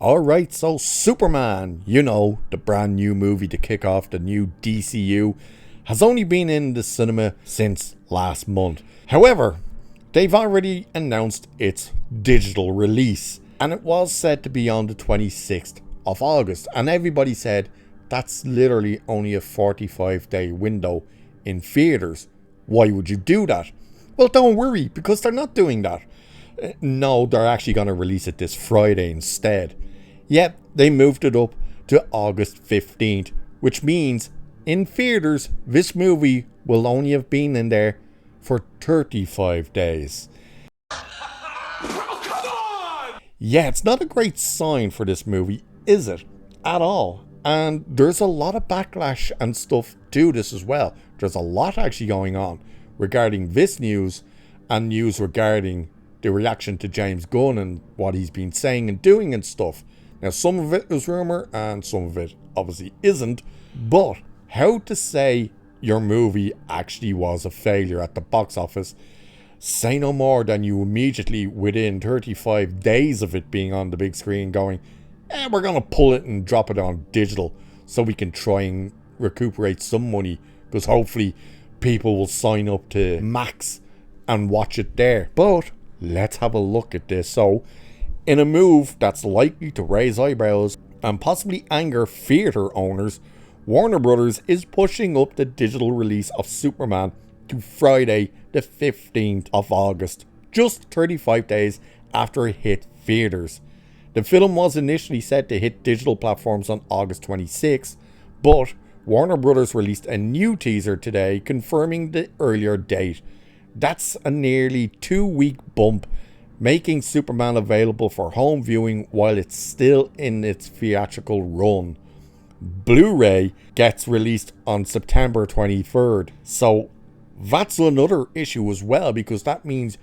Alright, so Superman, the brand new movie to kick off the new DCU, has only been in the cinema since last month. However, they've already announced its digital release, and it was said to be on the 26th of August, and everybody said that's literally only a 45-day window in theatres. Why would you do that? Well, don't worry, because they're not doing that. No, they're actually going to release it this Friday instead. Yet, they moved it up to August 15th, which means in theatres, this movie will only have been in there for 35 days. Oh, come on! Yeah, it's not a great sign for this movie, is it? At all. And there's a lot of backlash and stuff to this as well. There's a lot actually going on regarding this news and news regarding the reaction to James Gunn and what he's been saying and doing and stuff. Now, some of it is rumour and some of it obviously isn't. But how to say your movie actually was a failure at the box office, say no more than you immediately, within 35 days of it being on the big screen, going, we're going to pull it and drop it on digital so we can try and recuperate some money, because hopefully people will sign up to Max and watch it there. But let's have a look at this. So, in a move that's likely to raise eyebrows and possibly anger theatre owners, Warner Brothers is pushing up the digital release of Superman to Friday the 15th of August, just 35 days after it hit theatres. The film was initially set to hit digital platforms on August 26, but Warner Brothers released a new teaser today confirming the earlier date. That's a nearly 2-week bump, making Superman available for home viewing while it's still in its theatrical run. Blu-ray gets released on September 23rd, so that's another issue as well, because that means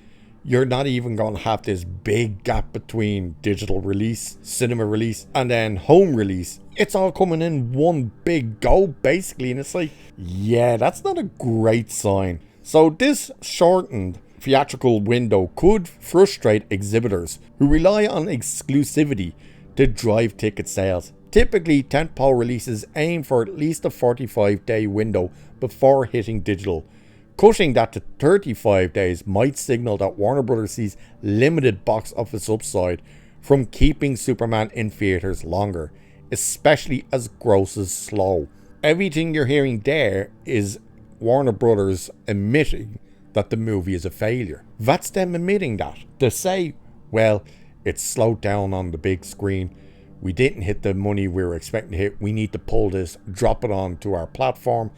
you're not even going to have this big gap between digital release, cinema release, and then home release. It's all coming in one big go, basically, and it's like, yeah, that's not a great sign. So this shortened theatrical window could frustrate exhibitors who rely on exclusivity to drive ticket sales. Typically, tentpole releases aim for at least a 45-day window before hitting digital. Cutting that to 35 days might signal that Warner Bros. Sees limited box office upside from keeping Superman in theaters longer, especially as grosses slow. Everything you're hearing there is Warner Brothers admitting that the movie is a failure. That's them admitting that. They say, well, it's slowed down on the big screen. We didn't hit the money we were expecting to hit. We need to pull this, drop it onto our platform,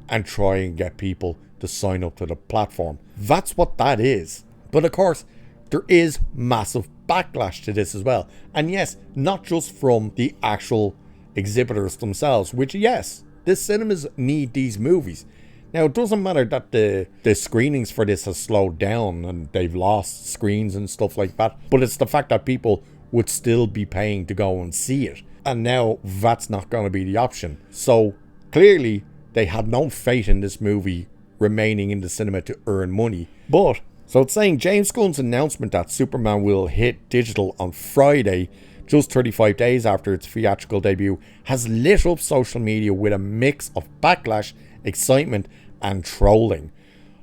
and try and get people to sign up to the platform. That's what that is. But of course, there is massive backlash to this as well. And yes, not just from the actual exhibitors themselves, which yes, the cinemas need these movies. Now, it doesn't matter that the screenings for this has slowed down and they've lost screens and stuff like that, but it's the fact that people would still be paying to go and see it. And now that's not going to be the option. So clearly, they had no faith in this movie remaining in the cinema to earn money. But, so it's saying James Gunn's announcement that Superman will hit digital on Friday, just 35 days after its theatrical debut, has lit up social media with a mix of backlash, excitement, and trolling.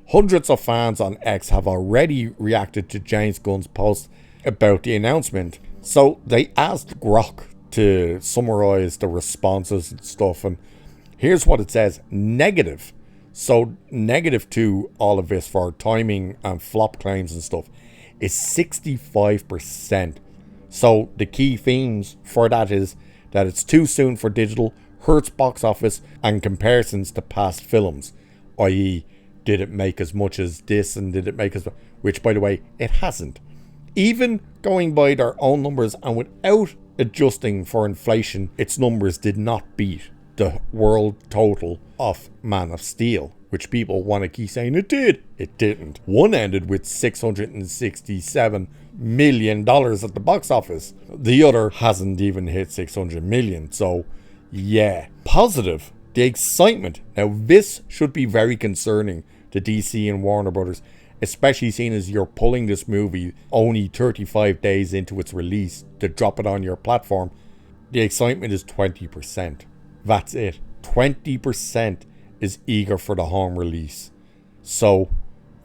Hundreds of fans on X have already reacted to James Gunn's post about the announcement. So they asked Grok to summarize the responses and stuff, and here's what it says. Negative. So negative to all of this for timing and flop claims and stuff is 65%. So the key themes for that is that it's too soon for digital, hurts box office, and comparisons to past films, i.e. did it make as much as this and did it make as much, which by the way it hasn't. Even going by their own numbers and without adjusting for inflation, its numbers did not beat the world total of Man of Steel, which people want to keep saying it did. It didn't. One ended with $667 million at the box office. The other hasn't even hit 600 million. So yeah, positive. The excitement. Now this should be very concerning to DC and Warner Brothers, especially seeing as you're pulling this movie only 35 days into its release to drop it on your platform. The excitement is 20%. That's it. 20% is eager for the home release. So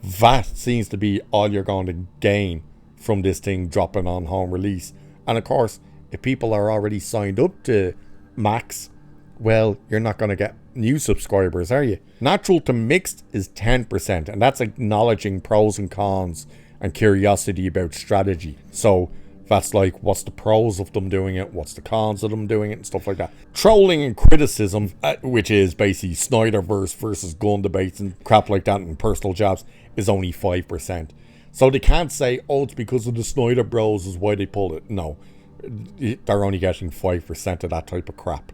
that seems to be all you're going to gain from this thing dropping on home release. And of course, if people are already signed up to Max, well, you're not going to get new subscribers, are you? Natural to mixed is 10%, and that's acknowledging pros and cons and curiosity about strategy. So that's like, what's the pros of them doing it, what's the cons of them doing it, and stuff like that. Trolling and criticism, which is basically Snyderverse versus Gunn debates and crap like that and personal jabs, is only 5%. So they can't say, oh, it's because of the Snyder Bros is why they pulled it. No, they're only getting 5% of that type of crap.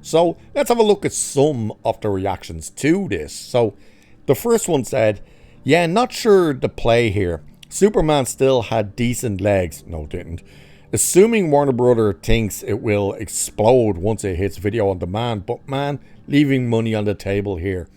So let's have a look at some of the reactions to this. So the first one said, yeah, not sure the play here. Superman still had decent legs. No, didn't. Assuming Warner Brother thinks it will explode once it hits video on demand, but man, leaving money on the table here.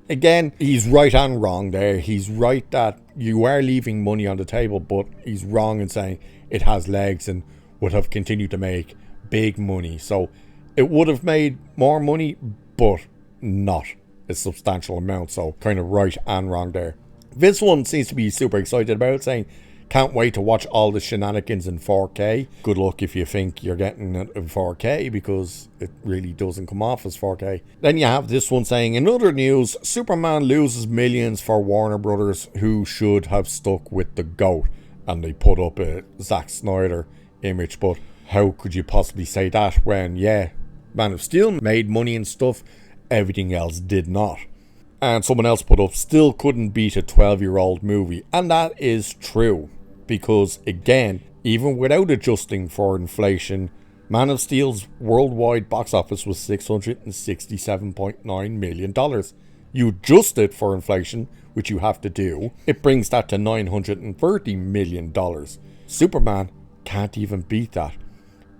Again, he's right and wrong there. He's right that you are leaving money on the table, but he's wrong in saying it has legs and would have continued to make big money. So it would have made more money, but not a substantial amount. So kind of right and wrong there. This one seems to be super excited about it, saying, can't wait to watch all the shenanigans in 4K. Good luck if you think you're getting it in 4K, because it really doesn't come off as 4K. Then you have this one saying, in other news, Superman loses millions for Warner Brothers, who should have stuck with the GOAT. And they put up a Zack Snyder image, but how could you possibly say that when, yeah, Man of Steel made money and stuff, everything else did not. And someone else put up, still couldn't beat a 12-year-old movie. And that is true. Because, again, even without adjusting for inflation, Man of Steel's worldwide box office was $667.9 million. You adjust it for inflation, which you have to do, it brings that to $930 million. Superman can't even beat that.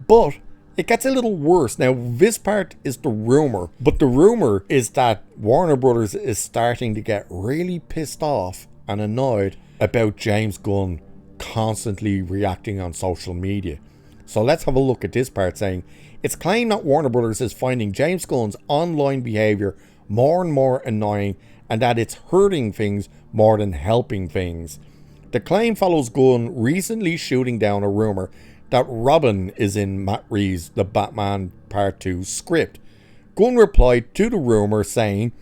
But it gets a little worse. Now, this part is the rumor, but the rumor is that Warner Brothers is starting to get really pissed off and annoyed about James Gunn constantly reacting on social media. So let's have a look at this part, saying, it's claimed that Warner Brothers is finding James Gunn's online behavior more and more annoying, and that it's hurting things more than helping things. The claim follows Gunn recently shooting down a rumor that Robin is in Matt Reeves' The Batman Part 2 script. Gunn replied to the rumor saying,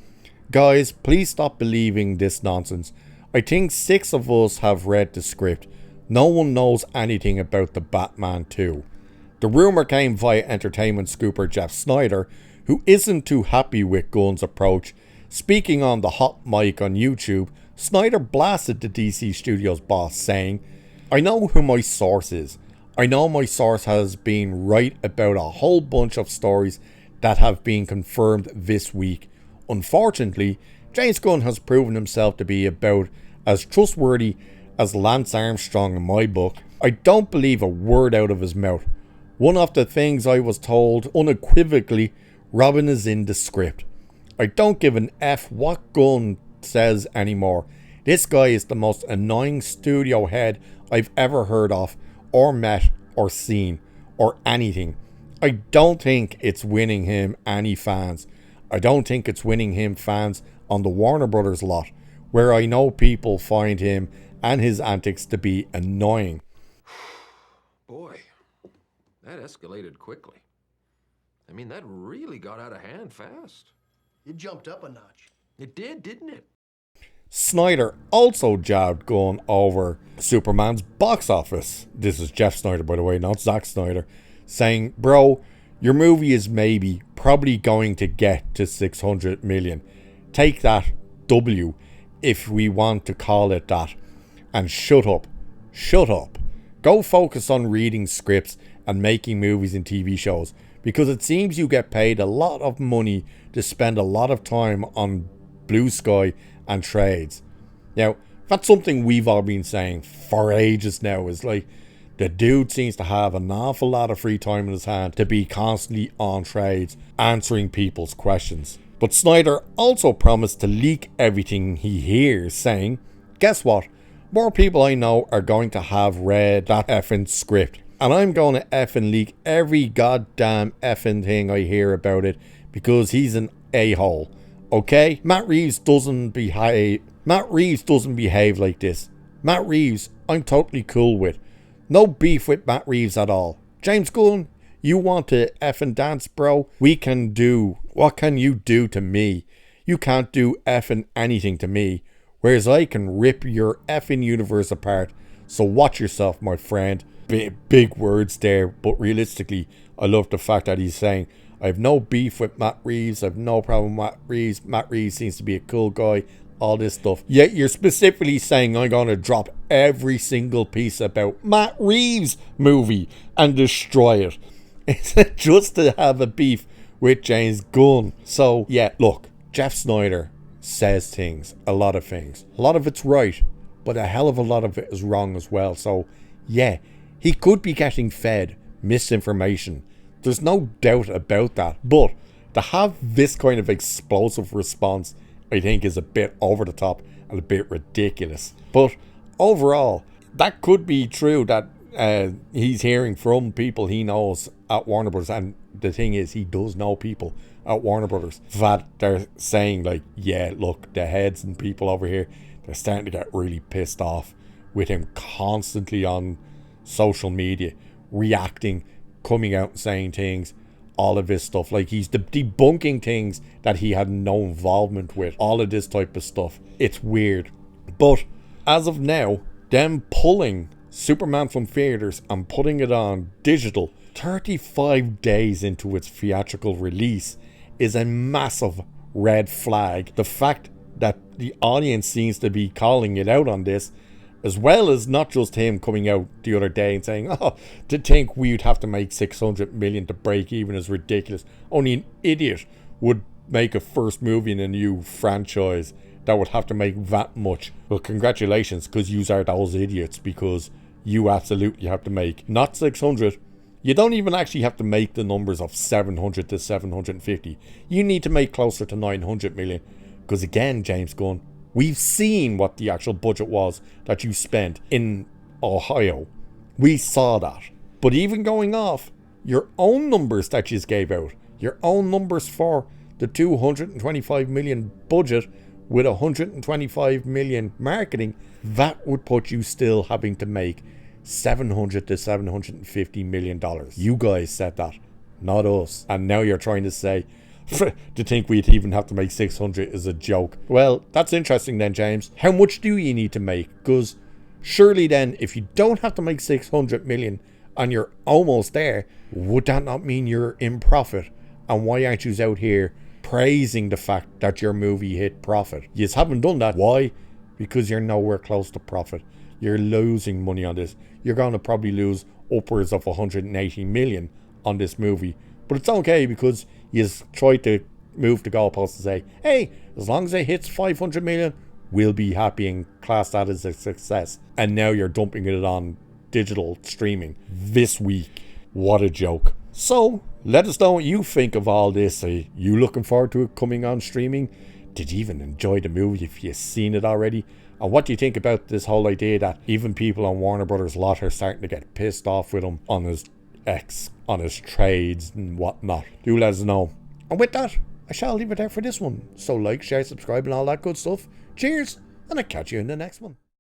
guys, please stop believing this nonsense. I think 6 of us have read the script. No one knows anything about the Batman 2. The rumor came via entertainment scooper Jeff Snyder, who isn't too happy with Gunn's approach. Speaking on the hot mic on YouTube, Snyder blasted the DC Studios boss, saying, I know who my source is. I know my source has been right about a whole bunch of stories that have been confirmed this week. Unfortunately, James Gunn has proven himself to be about as trustworthy as Lance Armstrong in my book. I don't believe a word out of his mouth. One of the things I was told unequivocally, Robin is in the script. I don't give an F what Gunn says anymore. This guy is the most annoying studio head I've ever heard of, or met, or seen, or anything. I don't think it's winning him any fans. I don't think it's winning him fans on the Warner Brothers lot, where I know people find him and his antics to be annoying. Boy, that escalated quickly. I mean, that really got out of hand fast. It jumped up a notch. It did, didn't it? Snyder also jabbed Gunn over Superman's box office. This is Jeff Snyder, by the way, not Zack Snyder, saying, bro, your movie is probably going to get to 600 million. Take that W, if we want to call it that. And shut up. Shut up. Go focus on reading scripts and making movies and TV shows, because it seems you get paid a lot of money to spend a lot of time on Blue Sky and trades. Now, that's something we've all been saying for ages now, is like, the dude seems to have an awful lot of free time in his hand to be constantly on trades, answering people's questions. But Snyder also promised to leak everything he hears, saying, guess what? More people I know are going to have read that effing script. And I'm going to effing leak every goddamn effing thing I hear about it because he's an a-hole. Okay? Matt Reeves doesn't behave like this. Matt Reeves, I'm totally cool with. No beef with Matt Reeves at all. James Gunn, you want to effing dance, bro? We can do. What can you do to me? You can't do effing anything to me. Whereas I can rip your effing universe apart. So watch yourself, my friend. Big words there, but realistically, I love the fact that he's saying, I have no beef with Matt Reeves. I have no problem with Matt Reeves. Matt Reeves seems to be a cool guy. All this stuff. Yet you're specifically saying I'm going to drop every single piece about Matt Reeves' movie and destroy it. It's just to have a beef with James Gunn. So, yeah, look, Jeff Snyder says things, a lot of things. A lot of it's right, but a hell of a lot of it is wrong as well. So, yeah, he could be getting fed misinformation. There's no doubt about that. But to have this kind of explosive response, I think is a bit over the top and a bit ridiculous. But overall, that could be true that he's hearing from people he knows at Warner Brothers. And the thing is, he does know people at Warner Brothers that they're saying like, yeah, look, the heads and people over here, they're starting to get really pissed off with him constantly on social media, reacting, coming out and saying things, all of this stuff. Like, he's debunking things that he had no involvement with, all of this type of stuff. It's weird. But as of now, them pulling Superman from theaters and putting it on digital 35 days into its theatrical release is a massive red flag. The fact that the audience seems to be calling it out on this, as well as not just him coming out the other day and saying, oh, to think we'd have to make 600 million to break even is ridiculous. Only an idiot would make a first movie in a new franchise that would have to make that much. Well, congratulations, because you are those idiots, because you absolutely have to make not 600. You don't even actually have to make the numbers of 700 to 750. You need to make closer to 900 million. Because again, James Gunn, we've seen what the actual budget was that you spent in Ohio. We saw that. But even going off your own numbers that you gave out, your own numbers for the 225 million budget with 125 million marketing, that would put you still having to make 700 to 750 million dollars. You guys said that, not us. And now you're trying to say to think we'd even have to make 600 is a joke. Well, that's interesting then, James. How much do you need to make? Because surely then, if you don't have to make 600 million and you're almost there, would that not mean you're in profit? And why aren't you out here praising the fact that your movie hit profit? You haven't done that. Why? Because you're nowhere close to profit. You're losing money on this. You're going to probably lose upwards of 180 million on this movie. But it's okay, because you tried to move the goalpost and say, hey, as long as it hits 500 million, we'll be happy and class that as a success. And now you're dumping it on digital streaming this week. What a joke. So, let us know what you think of all this. Are you looking forward to it coming on streaming? Did you even enjoy the movie if you've seen it already? And what do you think about this whole idea that even people on Warner Brothers lot are starting to get pissed off with him on his on his trades and whatnot? Do let us know. And with that, I shall leave it there for this one. So like, share, subscribe and all that good stuff. Cheers, and I'll catch you in the next one.